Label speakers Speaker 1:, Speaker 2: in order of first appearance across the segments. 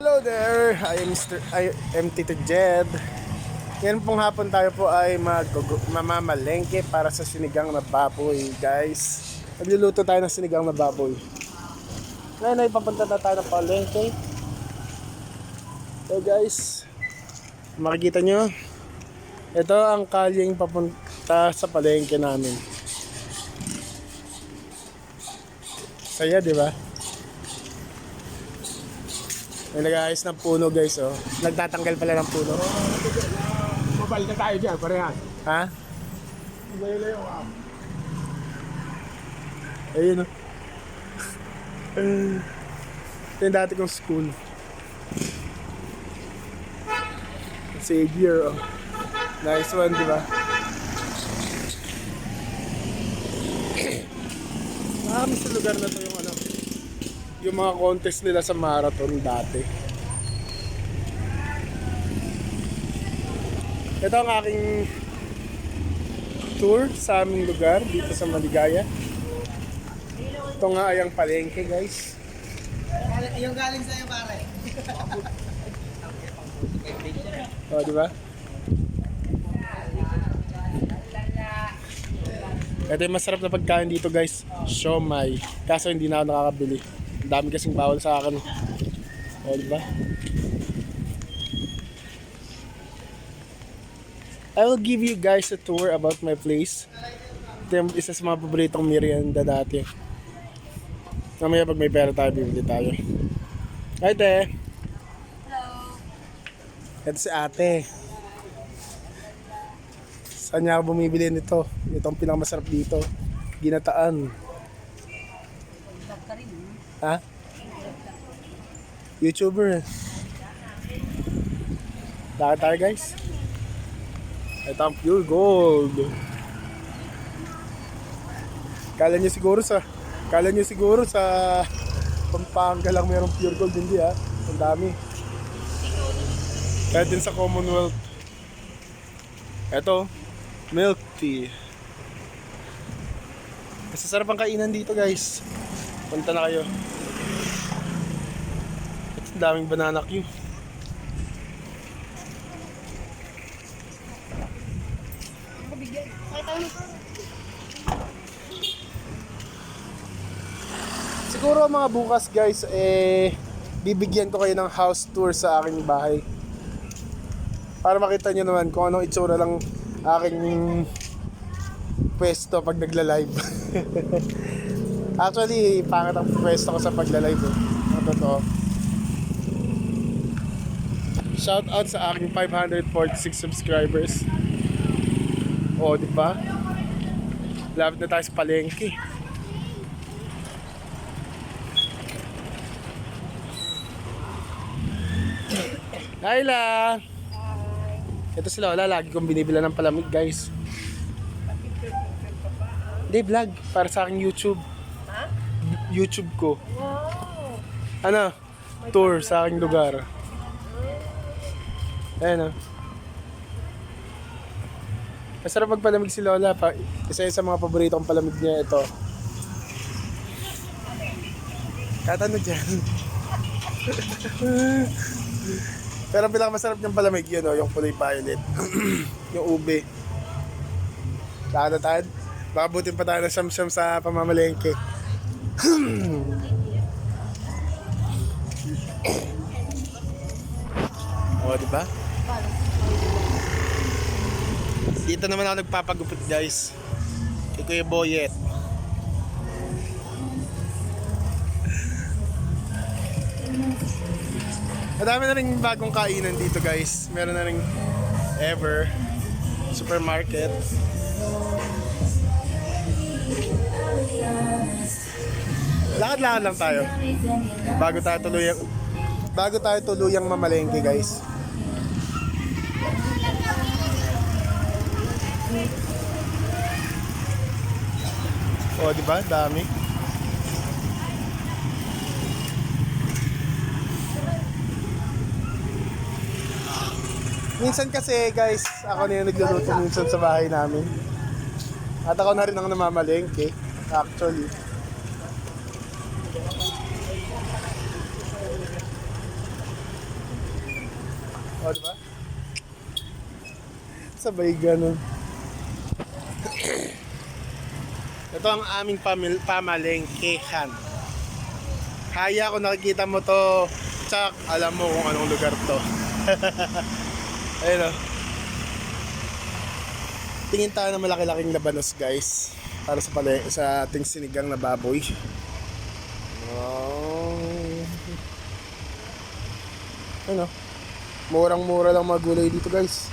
Speaker 1: Hello there, I am Tito Jed. Ngayon pong hapon tayo po ay mamamalengke para sa sinigang na baboy, guys. Nagluluto tayo ng sinigang na baboy. Ngayon ay papunta na tayo ng palengke. So guys, makikita nyo, ito ang kalyeng papunta sa palengke namin. Saya, di ba? May nag-aayos ng puno, guys, oh. Nagtatanggal pala ng puno.
Speaker 2: Mabal na tayo dyan, parehan.
Speaker 1: Ha?
Speaker 2: Malayo ako.
Speaker 1: Ayun, oh. Ito yung dati kong school. Xavier, oh. Nice one, di ba? Marami sa lugar na to yung mga contest nila sa marathon dati. Ito ang aking tour sa aming lugar dito sa Maligaya. Ito nga ay ang palengke, guys.
Speaker 3: Yung galing sa'yo, pare.
Speaker 1: O, di ba? Ito yung masarap na pagkain dito, guys. Siomai. Kaso hindi na ako nakakabili. Ang dami kasing bawal sa akin. O, diba? I will give you guys a tour about my place. Ito yung isa sa mga paboritong merienda dati. Mamaya pag may pera tayo, bibili tayo. Hi, te!
Speaker 3: Hello.
Speaker 1: Ito si ate. Saan niya ako bumibili nito? Ito ang pinakamasarap dito. Ginataan. Ha? YouTuber. Lakad tayo, guys. Ito ang pure gold. Kala nyo siguro sa Pampanga lang mayroong pure gold. Hindi, ha? Ang dami. Kaya din sa Commonwealth. Ito, milk tea. Masasarap ang kainan dito, guys. Punta na kayo. Ang daming banana queue. Siguro mga bukas, guys, bibigyan ko kayo ng house tour sa aking bahay. Para makita nyo naman kung anong itsura lang aking pwesto pag nagla-live. Actually, pangit ang pwesto ko sa pagla-live, eh. Ang totoo. Shout out sa aking 546 subscribers. O, di ba? Lapit na tayo sa palengke. Laila! Ito si Lola, lagi kong binibila ng palamig, guys. Hindi, vlog. Para sa aking YouTube. YouTube ko.
Speaker 3: Wow.
Speaker 1: Ano? Tour sa aking lugar. Ayan, oh. Masarap magpalamig si Lola. Isa sa mga paborito kong palamig niya, ito. Kahit ano dyan. Pero ang pinakamasarap niyang palamig yun, oh, yung kulay violet. Yung ube. Lakad. Baka butin pa tayo ng siyam-siyam sa pamamalengke. O, diba? Dito naman ako nagpapagupit, guys. Kay Kuya Boyet. Madami na rin bagong kainan dito, guys. Meron na rin Ever Supermarket. Lakad-lakad lang tayo bago tayo tuluyang mamalengke, guys. O, diba? Dami. Minsan kasi, guys, ako na yung nagluluto minsan sa bahay namin. At ako na rin ang namamalengke, actually. O, diba? Sabay ganun. Ito ang aming pamalengkehan. Kaya kung nakikita mo to, tsak, alam mo kung anong lugar to. Ayun o. Tingin tayo ng malaki-laking labanos guys. Para sa ating sinigang na baboy. Oh. Ano? Murang-mura lang mga gulay dito guys.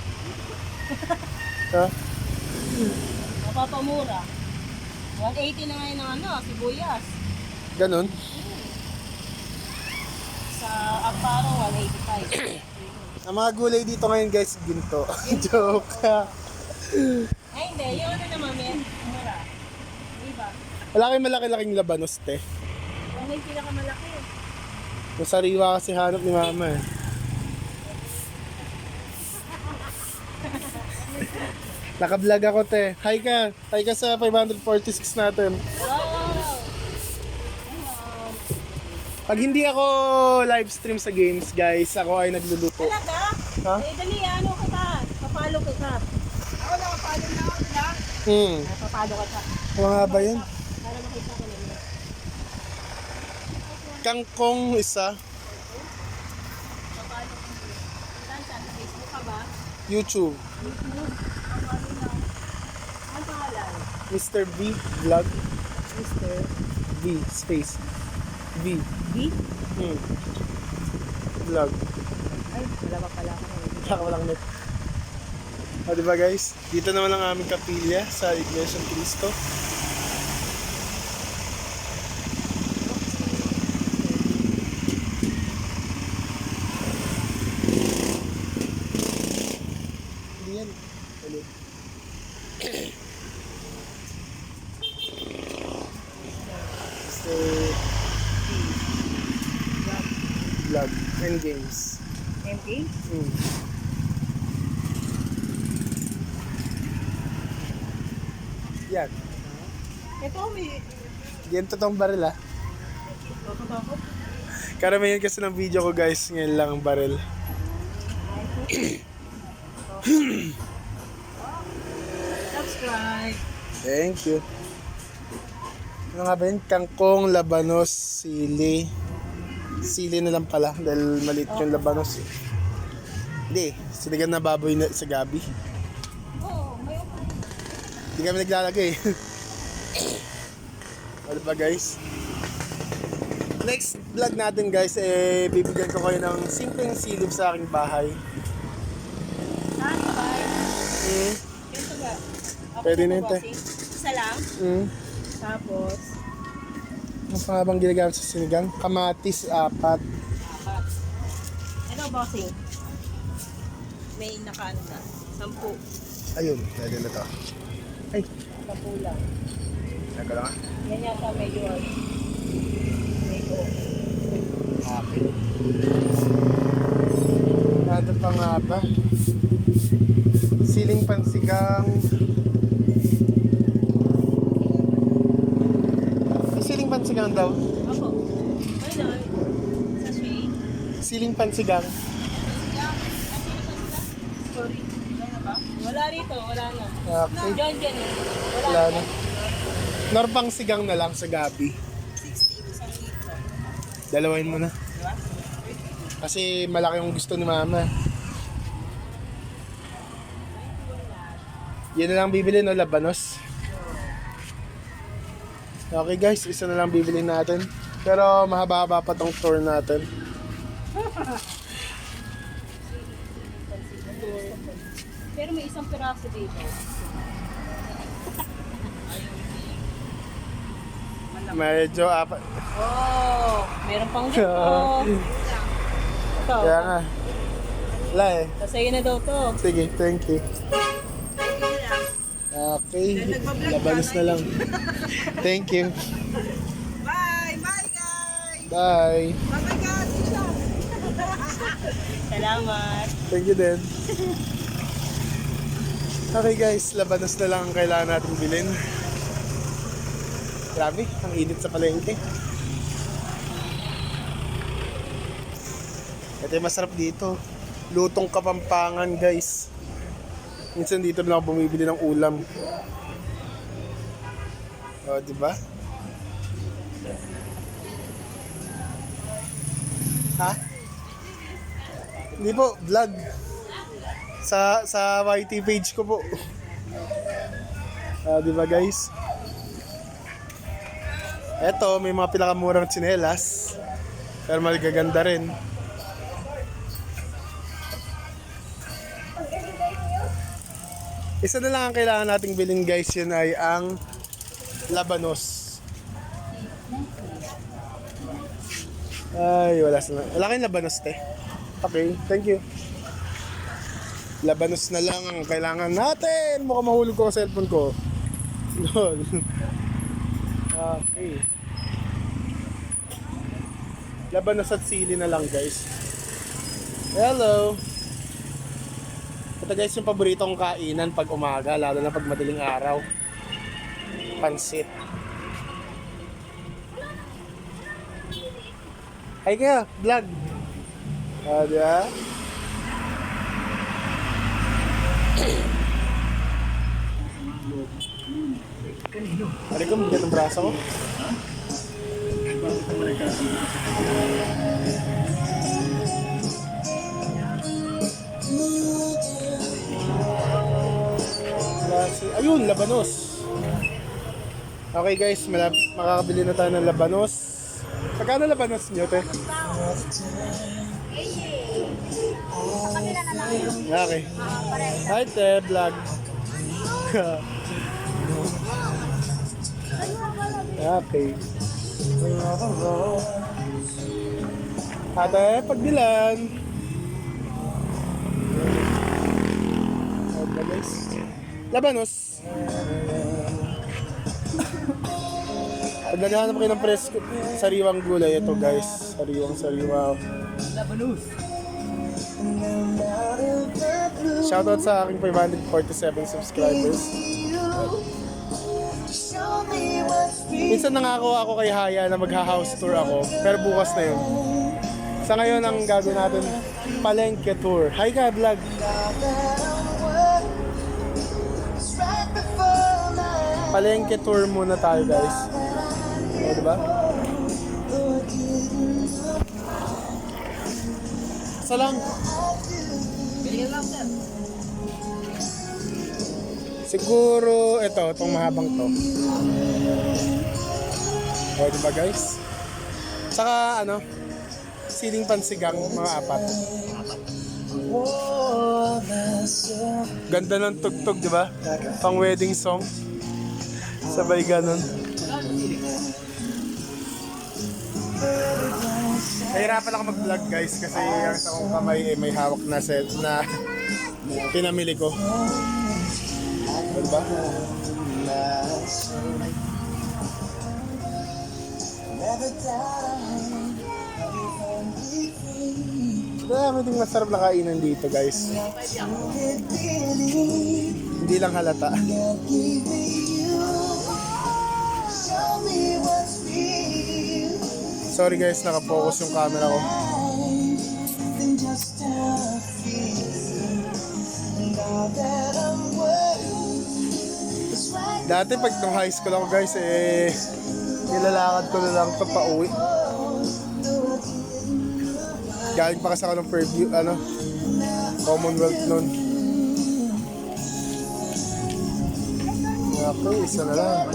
Speaker 1: Ha?
Speaker 4: Mapapamura. 180 na ngayon ng sibuyas.
Speaker 1: Ganon?
Speaker 4: Sa Amparo, 185.
Speaker 1: Ang mga gulay dito ngayon guys, ginto. Joke.
Speaker 4: Ay, hindi. Yung ano naman, may mura. Diba?
Speaker 1: Wala kayong malaki-laking labanos, te.
Speaker 4: Yung may pinakamalaki.
Speaker 1: Yung sariwa kasi hanap ni mama eh. Naka-vlog ako, te. Hi ka. Hi ka sa 546 natin.
Speaker 4: Wow!
Speaker 1: Pag hindi ako live stream sa games, guys, ako ay nagluluto.
Speaker 4: Talaga?
Speaker 1: Ha?
Speaker 4: Eh, dali, ano kita? Papalo kita. Ako na, papalo na ako nila. Papalo ka ta.
Speaker 1: Ano nga ba yun?
Speaker 4: Para makita ko nila.
Speaker 1: Kangkong isa.
Speaker 4: Papalo ko nila. Saan sa Facebook ka ba?
Speaker 1: YouTube.
Speaker 4: Ang pangalan?
Speaker 1: Mr. V Vlog.
Speaker 4: Mr.
Speaker 1: V space. V.
Speaker 4: B?
Speaker 1: Vlog.
Speaker 4: Ay, wala pa pala ako.
Speaker 1: Saka walang net. O diba guys? Dito naman ang aming kapilya sa Iglesia ng Cristo. Hindi yan. Ano? So, vlog and games.
Speaker 4: MK?
Speaker 1: Yan.
Speaker 4: Ito, may...
Speaker 1: Yan totoong baril ah.
Speaker 4: Ako.
Speaker 1: Karamihan kasi ng video ko guys, ngayon lang ang baril.
Speaker 4: Subscribe.
Speaker 1: Thank you. Ano nga ba yun? Kangkong, labanos, sili. Sili na lang pala dahil maliit yung labanos. Hindi, sinigang na baboy na sa gabi.
Speaker 4: Oo, may
Speaker 1: Hindi kami naglalagay. Ano ba guys? Next vlog natin guys, bibigyan ko kayo ng simpleng silib sa aking bahay.
Speaker 4: Saan ka ba?
Speaker 1: Mm.
Speaker 4: Ito ba?
Speaker 1: Pwede na yun, te.
Speaker 4: Isa lang.
Speaker 1: Mm.
Speaker 4: Tapos,
Speaker 1: Ano pa nga bang ginagamit sa sinigang? Kamatis, 4.
Speaker 4: apat. Ito, bossing. May nakaano na. 10.
Speaker 1: Ayun, pwede na to. Ay,
Speaker 4: 10 lang.
Speaker 1: teka lang ah.
Speaker 4: Yan yata medyo medyo
Speaker 1: Okay. Nandun pa nga ba? Siling pansigang. May siling pansigang daw.
Speaker 4: Ako. Ano? Sachet?
Speaker 1: Siling pansigang.
Speaker 4: Sorry. Wala ba? Wala rito. Wala na.
Speaker 1: Okay.
Speaker 4: Diyan, dyan eh.
Speaker 1: Wala na. Norpang sigang na lang sa gabi.
Speaker 4: 60 isang litro.
Speaker 1: Dalawain mo na.
Speaker 4: Diba?
Speaker 1: Kasi malaki yung gusto ni mama. Yan na lang bibili no, labanos. Okay guys, isa na lang bibili natin. Pero mahaba-haba pa tong tour natin.
Speaker 4: Pero may isang piraso dito.
Speaker 1: Medyo apat.
Speaker 4: Oh, meron pang dito. Ito.
Speaker 1: Kaya nga. Wala eh.
Speaker 4: Sa'yo na daw to.
Speaker 1: Sige, thank you. Okay, labanos na lang. Thank you.
Speaker 3: Bye! Bye, guys!
Speaker 1: Bye.
Speaker 3: Bye-bye,
Speaker 4: Salamat.
Speaker 1: Thank you din. Okay guys, labanos na lang ang kailangan natin bilhin. Grabe, ang init sa palengke. Ito yung masarap dito. Lutong Kapampangan, guys. Minsan dito na ako bumibili ng ulam. O, diba? Ha? Hindi po, vlog. Sa YT page ko po. Diba, guys? Eto, may mga pinakamurang tsinelas. Pero magaganda rin. Isa na lang ang kailangan nating bilhin, guys. Yun ay ang labanos. Ay, wala kayong labanos, te. Okay, thank you. Labanos na lang ang kailangan natin. Mukhang mahulog ko sa cellphone ko. Lol. Okay. Labanos at sili na lang, guys. Hello. Ito, guys, yung paborito kong kainan pag umaga, lalo na pag madaling araw. Pansit. Ay kaya, vlog. Diba? Ari ko, magiging ang braso ko. Ayun, labanos. Okay, guys, makakabili na tayo ng labanos. Magkano labanos nyo, te? Okay. Hi, te, vlog. Okay. Ate, pagbilan. Okay, guys. Labanos. Pag naghahanap kayo ng presko, sariwang gulay, ito, guys. Sariwang.
Speaker 3: Labanus.
Speaker 1: Shoutout sa aking 547 subscribers. Minsan nangako ako kay Haya na magha-house tour ako, pero bukas na yun. Sa ngayon, ang gagawin natin, palengke tour. Hi ka, vlog! Palengke tour muna tayo, guys. O, diba? Isa lang. Siguro, itong mahabang to. O, diba, guys? Saka, siling pansigang, mga 4. Ganda ng tugtog, diba? Pang wedding song. Sabay ganon. Nahirapan ako mag-vlog, guys, kasi yung sa kong kamay may hawak na set na pinamili ko. Diba? Dami ding masarap na kainan dito, guys. Hindi lang halata. Sorry, guys, nakapokus yung camera ko. Dati pag nung high school ako, guys, nilalakad ko na lang ito pa uwi. Galing pa kasi ako ng Fairview, Commonwealth nun. Okay, isa na lang.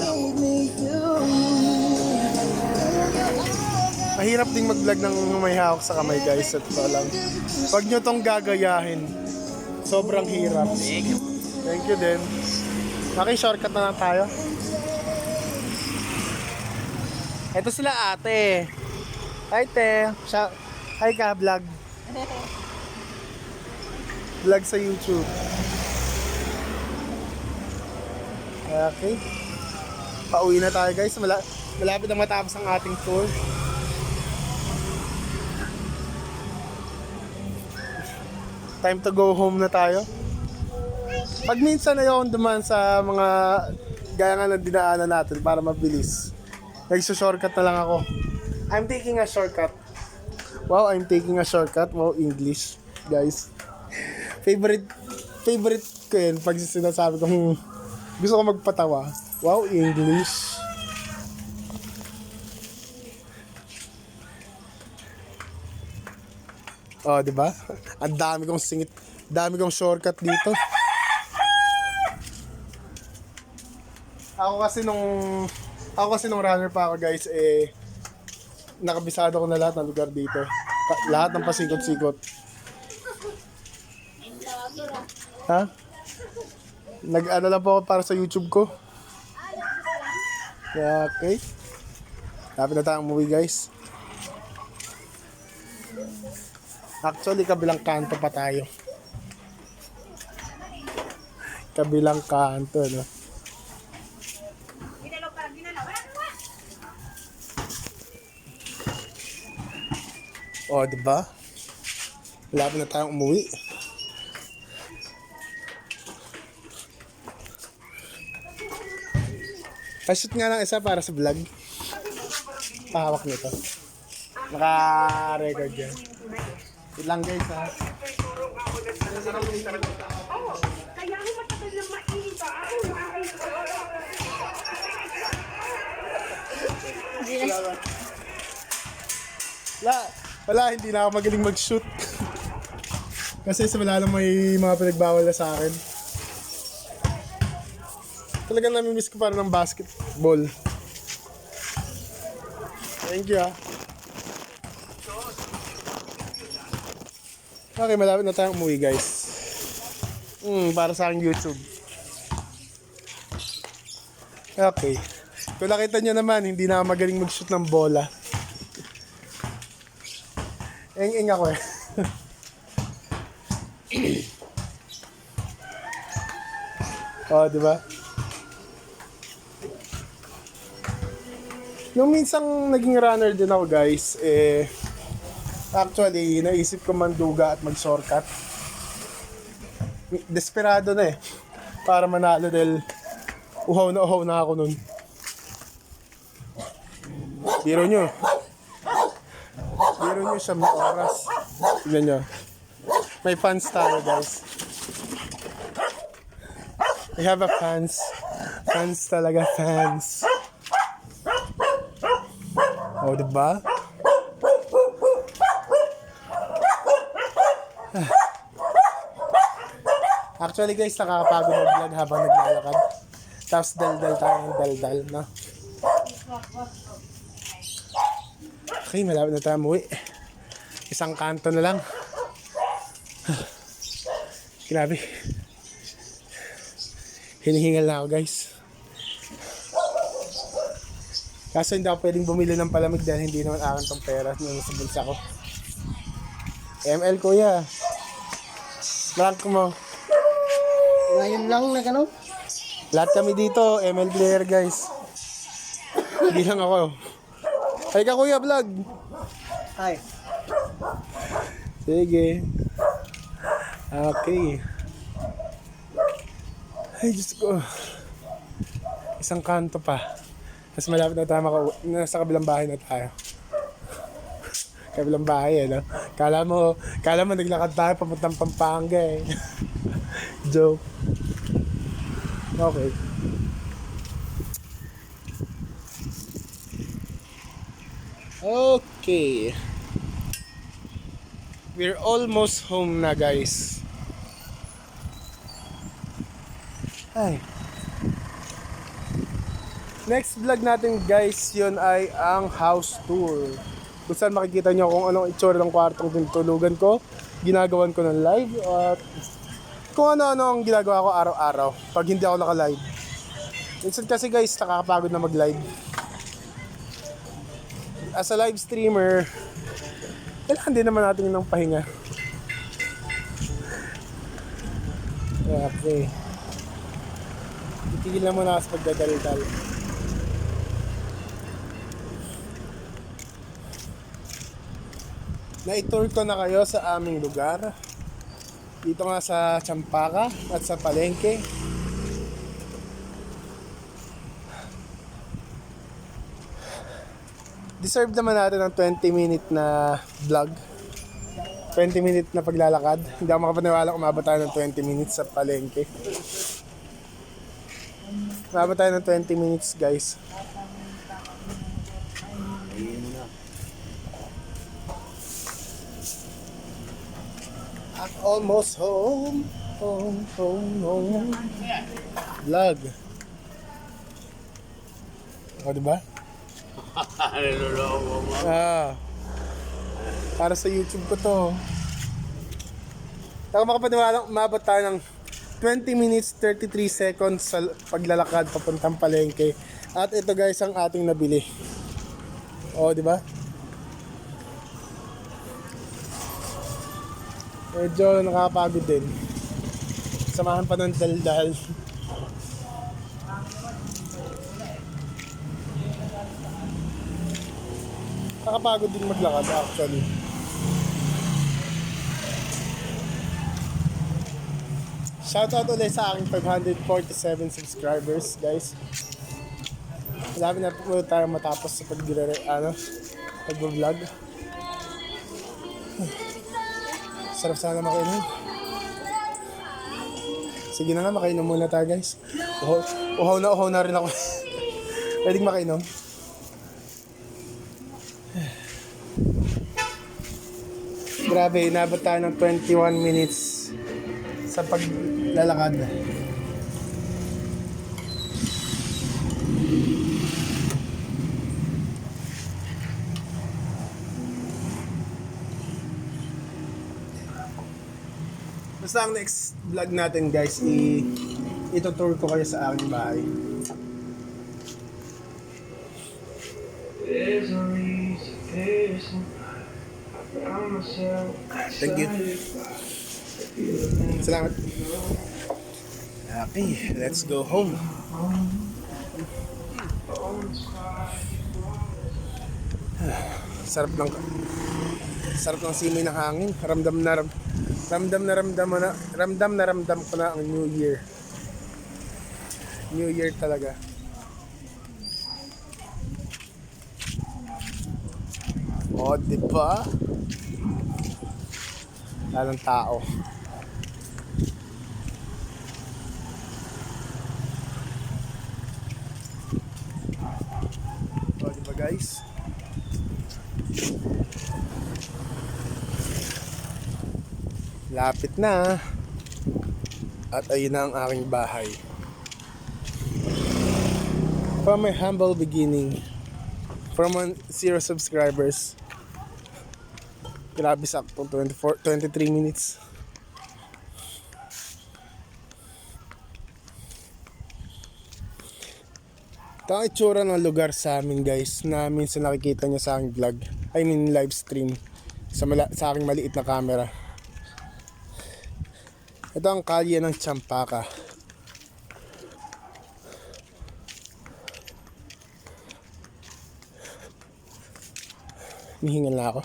Speaker 1: Mahirap ding mag-vlog ng may hawak sa kamay, guys, at ito lang. Huwag nyo tong gagayahin. Sobrang hirap. Thank you din. Okay, shortcut na lang tayo. Ito sila, ate. Hi, te. Hi ka, vlog. Vlog sa YouTube. Okay. Pauwi na tayo, guys. Malapit na matapos ang ating tour. Time to go home na tayo. Pag minsan ayokong dumaan sa mga gaya nga ng dinaanan natin para mabilis, nagsushortcut na lang ako. I'm taking a shortcut. Wow, I'm taking a shortcut. Wow, English, guys. Favorite ko yun pag sinasabi kong gusto ko magpatawa. Wow, English. Oh, di ba? Ang dami kong singit, dami kong shortcut dito. Ako kasi nung runner pa ako, guys, nakabisado ko na lahat ng lugar dito. Lahat ng pasikot-sikot. Ha? Nag-ano lang po ako para sa YouTube ko. Yeah, okay. Lapit na tayong umuwi, guys. Actually, kabilang kanto pa tayo. Kabilang kanto, no? Oh, diba? Lapit na tayong umuwi. Pa-shoot nga ng isa para sa vlog. Pahawak nito. Naka-record yan. Ilang guys ha.
Speaker 4: Kaya ako matagal na mainita.
Speaker 1: Wala, hindi na ako magaling mag-shoot. Kasi wala lang may mga pinagbawal na sa akin. Talagang namimiss ko para ng basketball. Thank you, ha. Okay, malapit na tayong umuwi, guys. Para sa aking YouTube. Okay. Kung nakita nyo naman, hindi na ako magaling mag-shoot ng bola. Eng-eng ako eh. Oh, di ba? Yung minsang naging runner din ako, guys, actually, naisip ko manduga at mag-shortcut. Desperado na eh. Para manalo dahil uhaw na ako nun. Biro nyo siya may oras. Tignan nyo. May fans tayo, guys. We have a fans. Fans talaga, fans. Oh, diba? Actually, guys, nakakapagod mag-vlog habang naglalakad. Tapos daldal tayo ng daldal, no? Okay, malapit na tayo umuwi. Isang kanto na lang. Grabe. Hinihingal na ako, guys. Kaso hindi ako pwedeng bumili ng palamig dahil hindi naman akin tong pera nung sa bulsa ko. ML, kuya. Rank mo.
Speaker 3: Ngayon lang na gano'n.
Speaker 1: Lahat kami dito, ML player, guys. Hindi lang ako. Ay ka, kuya, vlog.
Speaker 3: Ay.
Speaker 1: Sige. Okay. Ay, Diyos ko. Isang kanto pa. Mas malapit na tayo nasa kabilang bahay na tayo. Kabilang bahay, no? Kala mo naglakad tayo papuntang Pampanga, eh. Joke. Okay. Okay. We're almost home na, guys. Ay. Next vlog natin, guys, yun ay ang house tour. Kung saan makikita nyo kung anong itsura ng kwartong tinutulugan ko, ginagawan ko ng live, at kung ano-ano ang ginagawa ko araw-araw pag hindi ako naka-live. Minsan kasi, guys, nakakapagod na mag-live. As a live streamer, kailangan din naman natin ng pahinga. Okay. Itigil na muna sa pagdadaldal. Na-tour ko na kayo sa aming lugar. Dito nga sa Champaka at sa Palengke. Deserve naman natin ng 20-minute na vlog. 20 minutes na paglalakad. Hindi ako makapaniwala kung umabot tayo ng 20 minutes sa palengke. Umabot tayo ng 20 minutes, guys. I'm almost home. Home. Vlog. O, diba? Para sa YouTube ko to. Ako makapaniwala, umabot tayo ng 20 minutes 33 seconds sa paglalakad papuntang palengke. At ito guys ang ating nabili. O, di ba? Medyo nakakapagod din. Samahan pa ng daldal. Nakakapagod din maglakad actually. Shoutout ulit sa aking 547 subscribers, guys. Malapit na po tayo matapos sa pag-vlog. Sarap sana makainom. Sige na nga, makainom muna tayo, guys. Uhaw na rin ako. Pwedeng makainom. Grabe, inabot tayo ng 21 minutes sa paglalakad. Basta ang next vlog natin guys, itutour ko kayo sa aking bahay. Thank you. Salamat. Okay, let's go home. Sarap ng simoy ng hangin. Ramdam ko na ang New Year. New Year talaga. O, diba? Lalong tao. O, diba guys? Lapit na. At ayun na ang aking bahay. From my humble beginning, from 0 subscribers, grabe saktong 23 minutes. Ito ang itsura ng lugar sa amin guys, na minsan nakikita nyo sa aking vlog, live stream sa aking maliit na camera. Ito ang kalye ng Champaka. Hihingal na ako.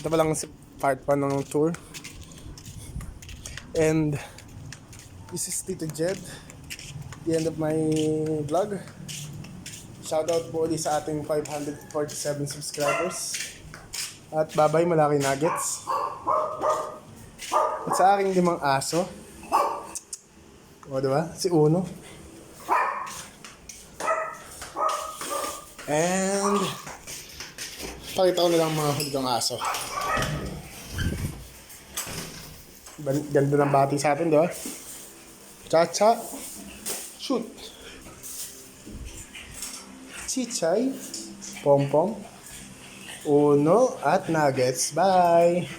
Speaker 1: Ito pa lang part 1 ng tour. And this is Tito Jed. The end of my vlog. Shoutout po ulit sa ating 547 subscribers. At bye-bye Malaki Nuggets. At sa aking 5 aso. O diba? Si Uno. And pakita ko na lang mga huligang aso. Ganda ng bati sa atin, diba? Cha-cha. Shoot. Chichay. Pom-pom. Uno at Nuggets. Bye!